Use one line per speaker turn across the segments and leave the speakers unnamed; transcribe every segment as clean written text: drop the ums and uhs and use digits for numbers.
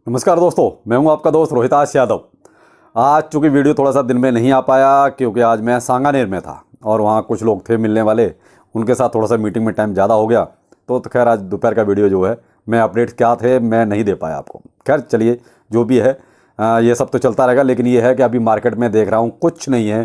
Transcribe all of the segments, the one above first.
नमस्कार दोस्तों, मैं हूं आपका दोस्त रोहिताश यादव। आज चूँकि वीडियो थोड़ा सा दिन में नहीं आ पाया क्योंकि आज मैं सांगानेर में था और वहां कुछ लोग थे मिलने वाले, उनके साथ थोड़ा सा मीटिंग में टाइम ज़्यादा हो गया। तो खैर आज दोपहर का वीडियो जो है मैं अपडेट्स क्या थे मैं नहीं दे पाया आपको। खैर चलिए जो भी है ये सब तो चलता रहेगा, लेकिन ये है कि अभी मार्केट में देख रहा हूँ कुछ नहीं है,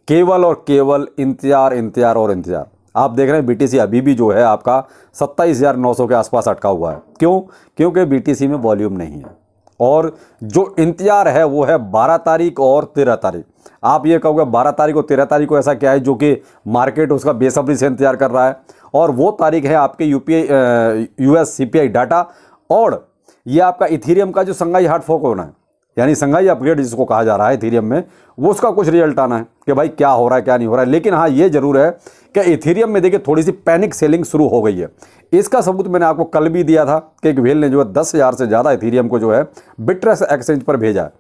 केवल और केवल इंतजार इंतजार और इंतजार। आप देख रहे हैं बीटीसी अभी भी जो है आपका 27,900 के आसपास अटका हुआ है। क्यों? क्योंकि बीटीसी में वॉल्यूम नहीं है और जो इंतजार है वो है 12 तारीख और 13 तारीख। आप ये कहोगे 12 तारीख और 13 तारीख को ऐसा क्या है जो कि मार्केट उसका बेसब्री से इंतजार कर रहा है? और वो तारीख है आपके यूएस सीपीआई डाटा और ये आपका इथीरियम का जो संघाई हार्ड फोक होना है, यानी संघाई अपग्रेड जिसको कहा जा रहा है इथीरियम में, वो उसका कुछ रिजल्ट आना है कि भाई क्या हो रहा है क्या नहीं हो रहा है। लेकिन हाँ ये जरूर है कि इथीरियम में देखिए थोड़ी सी पैनिक सेलिंग शुरू हो गई है। इसका सबूत मैंने आपको कल भी दिया था कि एक व्हेल ने जो है 10,000 से ज़्यादा इथीरियम को जो है बिटरेक्स एक्सचेंज पर भेजा है।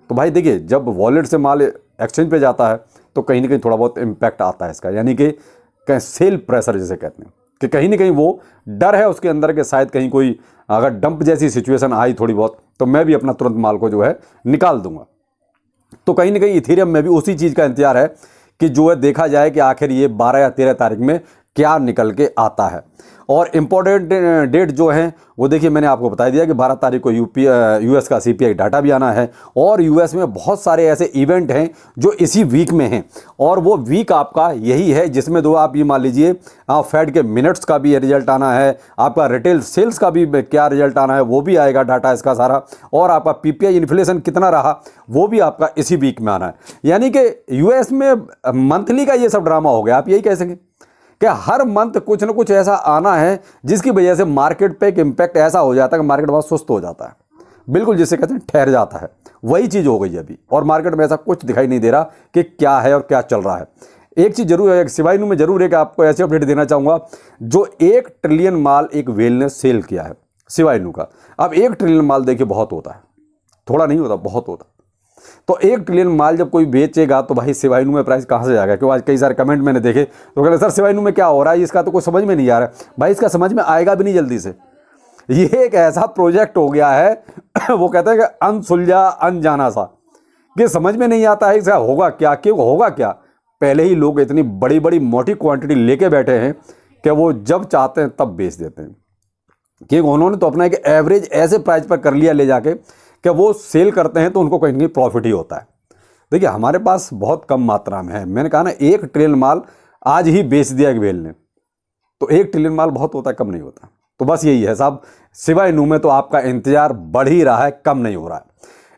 तो भाई देखिए जब वॉलेट से माल एक्सचेंज पे जाता है तो कहीं ना कहीं थोड़ा बहुत इम्पैक्ट आता है इसका, यानी कि सेल प्रेशर जिसे कहते हैं कि कहीं ना कहीं वो डर है उसके अंदर के शायद कहीं कोई अगर डंप जैसी सिचुएशन आई थोड़ी बहुत तो मैं भी अपना तुरंत माल को जो है निकाल दूंगा। तो कहीं ना कहीं इथीरियम में भी उसी चीज़ का इंतजार है कि जो है देखा जाए कि आखिर ये 12 या 13 तारीख में क्या निकल के आता है। और इम्पोर्टेंट डेट जो है वो देखिए मैंने आपको बता दिया कि 12 तारीख को यूएस का सीपीआई डाटा भी आना है और यूएस में बहुत सारे ऐसे इवेंट हैं जो इसी वीक में हैं और वो वीक आपका यही है जिसमें दो आप ये मान लीजिए फेड के मिनट्स का भी रिजल्ट आना है, आपका रिटेल सेल्स का भी क्या रिजल्ट आना है वो भी आएगा डाटा इसका सारा, और आपका पीपीआई इन्फ्लेशन कितना रहा वो भी आपका इसी वीक में आना है। यानी कि यूएस में मंथली का ये सब ड्रामा हो गया, आप यही कह सकें कि हर मंथ कुछ ना कुछ ऐसा आना है जिसकी वजह से मार्केट पे एक इम्पैक्ट ऐसा हो जाता है कि मार्केट बहुत सुस्त हो जाता है, बिल्कुल जिसे कहते हैं ठहर जाता है। वही चीज़ हो गई अभी और मार्केट में ऐसा कुछ दिखाई नहीं दे रहा कि क्या है और क्या चल रहा है। एक चीज़ जरूर है, शिवाइनू में जरूर है कि आपको ऐसे अपडेट देना चाहूँगा, जो 1 ट्रिलियन माल एक व्हेल ने सेल किया है शिवाइनू का। अब 1 ट्रिलियन माल देखिए बहुत होता है, थोड़ा नहीं होता, बहुत होता। तो 1 ट्रिलियन माल जब कोई बेचेगा तो भाई शिवाइनू में प्राइस कहाँ से जाएगा? क्योंकि आज कई सारे कमेंट मैंने देखे तो कहते सर शिवाइनू में क्या हो रहा है, इसका तो कुछ समझ में नहीं आ रहा है। भाई इसका समझ में आएगा भी नहीं जल्दी से। ये एक ऐसा प्रोजेक्ट हो गया है वो कहते हैं कि अनसुलझा अनजाना सा, कि समझ में नहीं आता है इसका होगा क्या, क्यों होगा क्या। पहले ही लोग इतनी बड़ी बड़ी मोटी क्वांटिटी लेके बैठे हैं कि वो जब चाहते हैं तब बेच देते हैं, क्योंकि उन्होंने तो अपना एक एवरेज ऐसे प्राइस पर कर लिया ले जाके कि वो सेल करते हैं तो उनको कहीं ना कहीं प्रॉफिट ही होता है। देखिए हमारे पास बहुत कम मात्रा में है, मैंने कहा ना 1 ट्रिलियन माल आज ही बेच दिया एक व्हेल ने, तो 1 ट्रिलियन माल बहुत होता है, कम नहीं होता। तो बस यही है साहब, शिवाइनू में तो आपका इंतजार बढ़ ही रहा है, कम नहीं हो रहा है।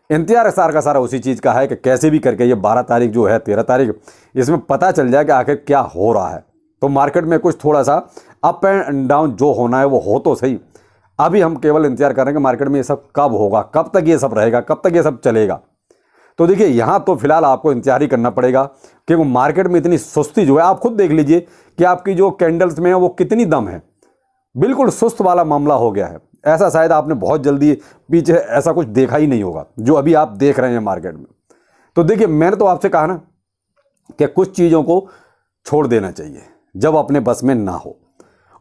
इंतजार सारा का सारा उसी चीज़ का है कि कैसे भी करके ये 12 तारीख जो है 13 तारीख इसमें पता चल जाए कि आखिर क्या हो रहा है। तो मार्केट में कुछ थोड़ा सा अप एंड डाउन जो होना है वो हो तो सही। अभी हम केवल इंतजार कर रहे हैं कि मार्केट में ये सब कब होगा, कब तक ये सब रहेगा, कब तक ये सब चलेगा। तो देखिए यहाँ तो फिलहाल आपको इंतजार ही करना पड़ेगा, क्योंकि मार्केट में इतनी सुस्ती जो है आप खुद देख लीजिए कि आपकी जो कैंडल्स में है वो कितनी दम है, बिल्कुल सुस्त वाला मामला हो गया है। ऐसा शायद आपने बहुत जल्दी पीछे ऐसा कुछ देखा ही नहीं होगा जो अभी आप देख रहे हैं मार्केट में। तो देखिए मैंने तो आपसे कहा ना कि कुछ चीज़ों को छोड़ देना चाहिए जब अपने बस में ना हो,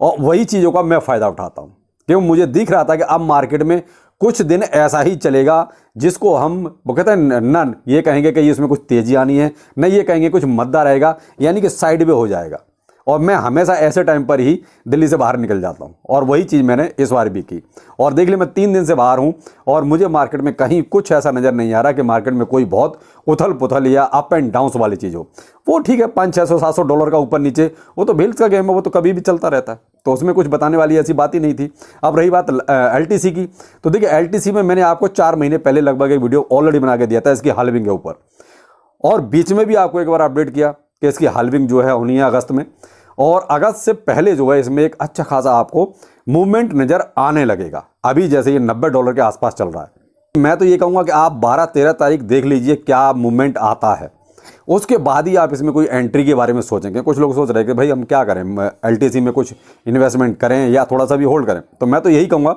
और वही चीज़ों का मैं फ़ायदा उठाता हूँ, क्योंकि मुझे दिख रहा था कि अब मार्केट में कुछ दिन ऐसा ही चलेगा जिसको हम वो कहते हैं न ये कहेंगे कि इसमें कुछ तेज़ी आनी है, न ये कहेंगे कुछ मद्दा रहेगा, यानी कि साइड वे हो जाएगा। और मैं हमेशा ऐसे टाइम पर ही दिल्ली से बाहर निकल जाता हूँ और वही चीज़ मैंने इस बार भी की। और देख ली मैं 3 दिन से बाहर हूँ और मुझे मार्केट में कहीं कुछ ऐसा नज़र नहीं आ रहा कि मार्केट में कोई बहुत उथल पुथल या अप एंड डाउन्स वाली चीज़ हो। वो ठीक है $500-600 का ऊपर नीचे, वो तो व्हील्स का गेम है, वो तो कभी भी चलता रहता है, तो उसमें कुछ बताने वाली ऐसी बात ही नहीं थी। अब रही बात LTC की, तो देखिए LTC में मैंने आपको 4 महीने पहले लगभग एक वीडियो ऑलरेडी बना के दिया था इसकी हाल्विंग के ऊपर, और बीच में भी आपको एक बार अपडेट किया कि इसकी हाल्विंग जो है होनी है अगस्त में, और अगस्त से पहले जो है इसमें एक अच्छा खासा आपको मूवमेंट नज़र आने लगेगा। अभी जैसे ये $90 के आसपास चल रहा है, मैं तो ये कहूँगा कि आप 12-13 तारीख देख लीजिए क्या मूवमेंट आता है, उसके बाद ही आप इसमें कोई एंट्री के बारे में सोचेंगे। कुछ लोग सोच रहे हैं कि भाई हम क्या करें, LTC में कुछ इन्वेस्टमेंट करें या थोड़ा सा भी होल्ड करें, तो मैं तो यही कहूँगा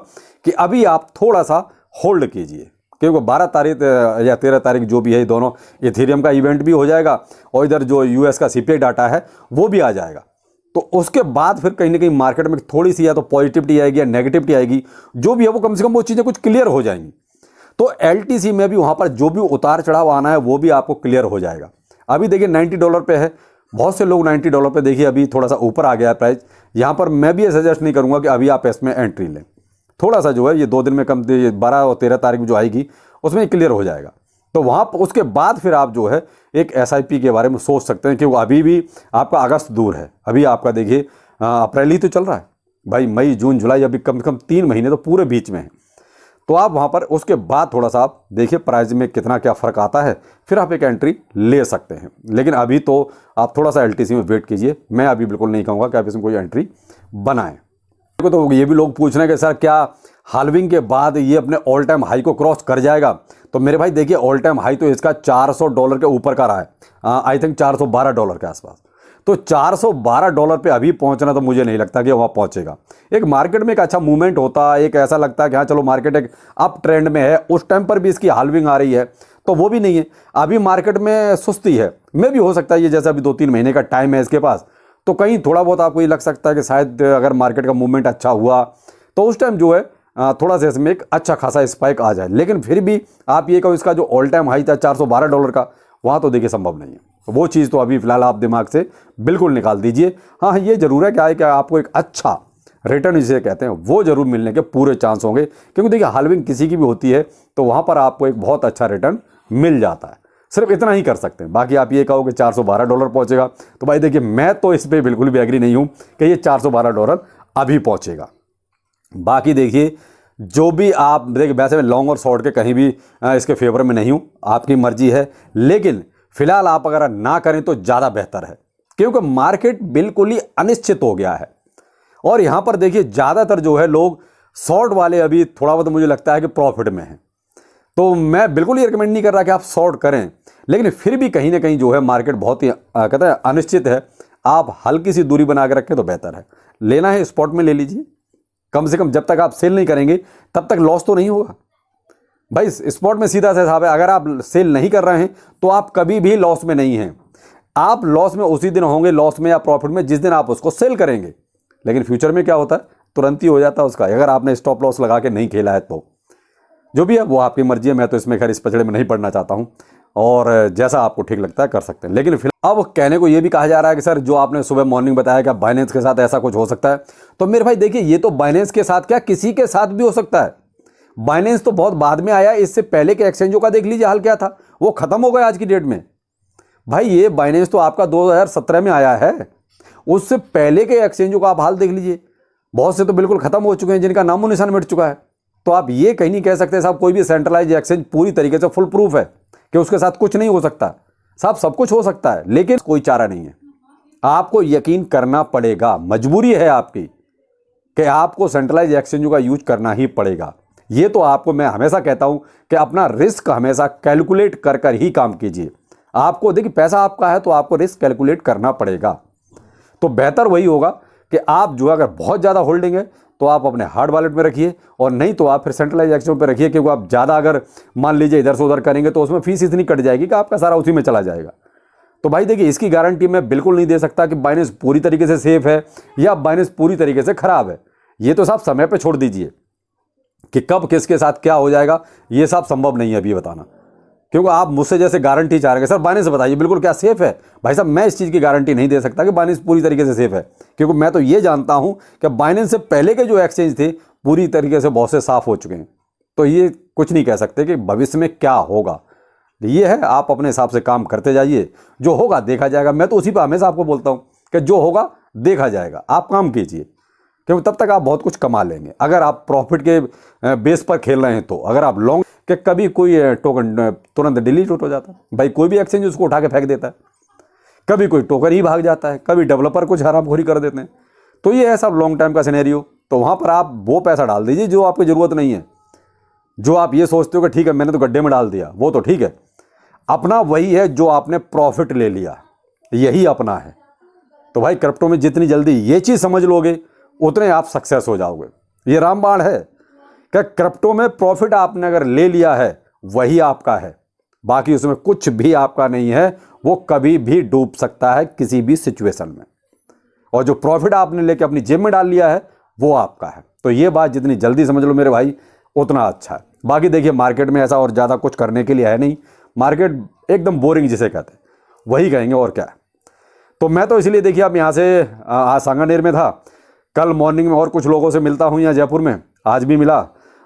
कि अभी आप थोड़ा सा होल्ड कीजिए, क्योंकि 12 तारीख या 13 तारीख जो भी है दोनों इथेरियम का इवेंट भी हो जाएगा और इधर जो यूएस का सीपीआई डाटा है वो भी आ जाएगा। तो उसके बाद फिर कहीं ना कहीं मार्केट में थोड़ी सी या तो पॉजिटिविटी आएगी या नेगेटिविटी आएगी, जो भी है वो कम से कम वो चीज़ें कुछ क्लियर हो जाएंगी। तो LTC में भी वहाँ पर जो भी उतार चढ़ाव आना है वो भी आपको क्लियर हो जाएगा। अभी देखिए $90 पे है, बहुत से लोग $90 पे देखिए अभी थोड़ा सा ऊपर आ गया है प्राइस। यहाँ पर मैं भी ये सजेस्ट नहीं करूँगा कि अभी आप इसमें एंट्री लें, थोड़ा सा जो है ये 2 दिन में कम 12 और 13 तारीख में जो आएगी उसमें क्लियर हो जाएगा। तो वहाँ उसके बाद फिर आप जो है एक SIP के बारे में सोच सकते हैं, क्योंकि अभी भी आपका अगस्त दूर है। अभी आपका देखिए अप्रैल ही तो चल रहा है भाई, मई जून जुलाई अभी कम से कम 3 महीने तो पूरे बीच में है। तो आप वहाँ पर उसके बाद थोड़ा सा आप देखिए प्राइस में कितना क्या फ़र्क आता है, फिर आप एक एंट्री ले सकते हैं। लेकिन अभी तो आप थोड़ा सा LTC में वेट कीजिए। मैं अभी बिल्कुल नहीं कहूँगा कि आप इसमें कोई एंट्री बनाएं। तो ये भी लोग पूछ रहे हैं कि सर क्या हाल्विंग के बाद ये अपने ऑल टाइम हाई को क्रॉस कर जाएगा? तो मेरे भाई देखिए ऑल टाइम हाई तो इसका $400 के ऊपर का रहा है, आई थिंक $412 के आसपास। तो $412 पे अभी पहुंचना तो मुझे नहीं लगता कि वहाँ पहुंचेगा। एक मार्केट में एक अच्छा मूवमेंट होता है, एक ऐसा लगता है कि हाँ चलो मार्केट एक अप ट्रेंड में है, उस टाइम पर भी इसकी हाल्विंग आ रही है, तो वो भी नहीं है। अभी मार्केट में सुस्ती है, में भी हो सकता है ये जैसे अभी 2-3 महीने का टाइम है इसके पास, तो कहीं थोड़ा बहुत आपको ये लग सकता है कि शायद अगर मार्केट का मूवमेंट अच्छा हुआ तो उस टाइम जो है थोड़ा सा इसमें एक अच्छा खासा स्पाइक आ जाए। लेकिन फिर भी आप ये कहो इसका जो ऑल टाइम हाई था $412 का, वहाँ तो देखिए संभव नहीं है। वो चीज़ तो अभी फिलहाल आप दिमाग से बिल्कुल निकाल दीजिए। हाँ ये जरूर है कि आपको एक अच्छा रिटर्न जिसे कहते हैं वो जरूर मिलने के पूरे चांस होंगे, क्योंकि देखिए हाल्विंग किसी की भी होती है तो वहाँ पर आपको एक बहुत अच्छा रिटर्न मिल जाता है। सिर्फ इतना ही कर सकते हैं। बाकी आप ये कहो कि $412 पहुँचेगा, तो भाई देखिए मैं तो इस पर बिल्कुल भी एग्री नहीं हूँ कि ये $412 अभी पहुँचेगा। बाकी देखिए जो भी आप देखिए, वैसे मैं लॉन्ग और शॉर्ट के कहीं भी इसके फेवर में नहीं हूँ, आपकी मर्जी है। लेकिन फिलहाल आप अगर ना करें तो ज़्यादा बेहतर है, क्योंकि मार्केट बिल्कुल ही अनिश्चित हो गया है। और यहाँ पर देखिए ज़्यादातर जो है लोग शॉर्ट वाले अभी थोड़ा बहुत मुझे लगता है कि प्रॉफिट में हैं। तो मैं बिल्कुल ही रिकमेंड नहीं कर रहा कि आप शॉर्ट करें, लेकिन फिर भी कहीं ना कहीं जो है मार्केट बहुत ही कहते हैं अनिश्चित है। आप हल्की सी दूरी बना के रखें तो बेहतर है। लेना है स्पॉट में ले लीजिए, कम से कम जब तक आप सेल नहीं करेंगे तब तक लॉस तो नहीं होगा भाई। स्पॉट में सीधा सा हिसाब है, अगर आप सेल नहीं कर रहे हैं तो आप कभी भी लॉस में नहीं हैं। आप लॉस में उसी दिन होंगे, लॉस में या प्रॉफिट में, जिस दिन आप उसको सेल करेंगे। लेकिन फ्यूचर में क्या होता है, तुरंत ही हो जाता है उसका, अगर आपने स्टॉप लॉस लगा के नहीं खेला है तो। जो भी है वो आपकी मर्जी है, मैं तो इसमें खैर इस पचड़े में नहीं पड़ना चाहता हूँ, और जैसा आपको ठीक लगता है कर सकते हैं। लेकिन फिलहाल अब कहने को ये भी कहा जा रहा है कि सर जो आपने सुबह मॉर्निंग बताया कि बाइनेंस के साथ ऐसा कुछ हो सकता है, तो मेरे भाई देखिए ये तो बाइनेंस के साथ क्या किसी के साथ भी हो सकता है। बाइनेंस तो बहुत बाद में आया, इससे पहले के एक्सचेंजों का देख लीजिए हाल क्या था, वो खत्म हो गया आज की डेट में। भाई ये बाइनेंस तो आपका 2017 में आया है, उससे पहले के एक्सचेंजों का आप हाल देख लीजिए, बहुत से तो बिल्कुल खत्म हो चुके हैं, जिनका नामो निशान मिट चुका है। तो आप ये कहीं नहीं कह सकते साहब कोई भी सेंट्रलाइज एक्सचेंज पूरी तरीके से फुल प्रूफ है कि उसके साथ कुछ नहीं हो सकता। साहब सब कुछ हो सकता है, लेकिन कोई चारा नहीं है। आपको यकीन करना पड़ेगा, मजबूरी है आपकी कि आपको सेंट्रलाइज एक्सचेंजों का यूज करना ही पड़ेगा। ये तो आपको मैं हमेशा कहता हूं कि अपना रिस्क हमेशा कैलकुलेट कर कर ही काम कीजिए। आपको देखिए पैसा आपका है तो आपको रिस्क कैलकुलेट करना पड़ेगा। तो बेहतर वही होगा कि आप जो अगर बहुत ज़्यादा होल्डिंग है तो आप अपने हार्ड वॉलेट में रखिए, और नहीं तो आप फिर सेंट्रलाइज एक्सचेंज पे रखिए, क्योंकि आप ज़्यादा अगर मान लीजिए इधर से उधर करेंगे तो उसमें फीस इतनी कट जाएगी कि आपका सारा उसी में चला जाएगा। तो भाई देखिए इसकी गारंटी मैं बिल्कुल नहीं दे सकता कि बाइनेंस पूरी तरीके से सेफ है या बाइनेंस पूरी तरीके से खराब है। ये तो साहब समय पर छोड़ दीजिए कि कब किसके साथ क्या हो जाएगा, ये सब संभव नहीं है अभी बताना। क्योंकि आप मुझसे जैसे गारंटी चाह रहे हैं सर बाइनेंस बताइए बिल्कुल क्या सेफ है, भाई साहब मैं इस चीज़ की गारंटी नहीं दे सकता कि बाइनेंस पूरी तरीके से सेफ है, क्योंकि मैं तो ये जानता हूं कि बाइनेंस से पहले के जो एक्सचेंज थे पूरी तरीके से बहुत से साफ हो चुके हैं। तो ये कुछ नहीं कह सकते कि भविष्य में क्या होगा। ये है आप अपने हिसाब से काम करते जाइए, जो होगा देखा जाएगा। मैं तो उसी पर हमेशा आपको बोलता हूँ कि जो होगा देखा जाएगा, आप काम कीजिए, क्योंकि तब तक आप बहुत कुछ कमा लेंगे अगर आप प्रॉफिट के बेस पर खेल रहे हैं। तो अगर आप लॉन्ग कि कभी कोई टोकन तुरंत डिलीट हो जाता है भाई, कोई भी एक्सचेंज उसको उठा के फेंक देता है, कभी कोई टोकन ही भाग जाता है, कभी डेवलपर कुछ हरामखोरी कर देते हैं। तो ये है सब लॉन्ग टाइम का सिनेरियो। तो वहाँ पर आप वो पैसा डाल दीजिए जो आपकी ज़रूरत नहीं है। जो आप ये सोचते हो कि ठीक है मैंने तो गड्ढे में डाल दिया, वो तो ठीक है, अपना वही है जो आपने प्रॉफिट ले लिया, यही अपना है। तो भाई क्रिप्टो में जितनी जल्दी ये चीज़ समझ लोगे उतने आप सक्सेस हो जाओगे। ये रामबाण है कि क्रिप्टो में प्रॉफिट आपने अगर ले लिया है वही आपका है, बाकी उसमें कुछ भी आपका नहीं है। वो कभी भी डूब सकता है किसी भी सिचुएशन में, और जो प्रॉफिट आपने लेके अपनी जेब में डाल लिया है वो आपका है। तो ये बात जितनी जल्दी समझ लो मेरे भाई उतना अच्छा है। बाकी देखिए मार्केट में ऐसा और ज़्यादा कुछ करने के लिए है नहीं, मार्केट एकदम बोरिंग जिसे कहते हैं वही कहेंगे और क्या है। तो मैं तो इसलिए देखिए अब यहाँ से आज सांगानेर में था, कल मॉर्निंग में और कुछ लोगों से मिलता हूँ यहाँ जयपुर में, आज भी मिला,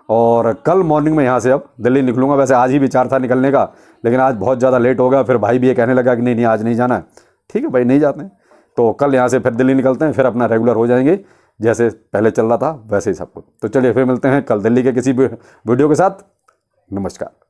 और कल मॉर्निंग में यहाँ से अब दिल्ली निकलूँगा। वैसे आज ही विचार था निकलने का, लेकिन आज बहुत ज़्यादा लेट हो गया, फिर भाई भी ये कहने लगा कि नहीं नहीं आज नहीं जाना है। ठीक है भाई, नहीं जाते हैं, तो कल यहाँ से फिर दिल्ली निकलते हैं, फिर अपना रेगुलर हो जाएंगे जैसे पहले चल रहा था वैसे ही सब कुछ। तो चलिए फिर मिलते हैं कल दिल्ली के किसी वीडियो के साथ। नमस्कार।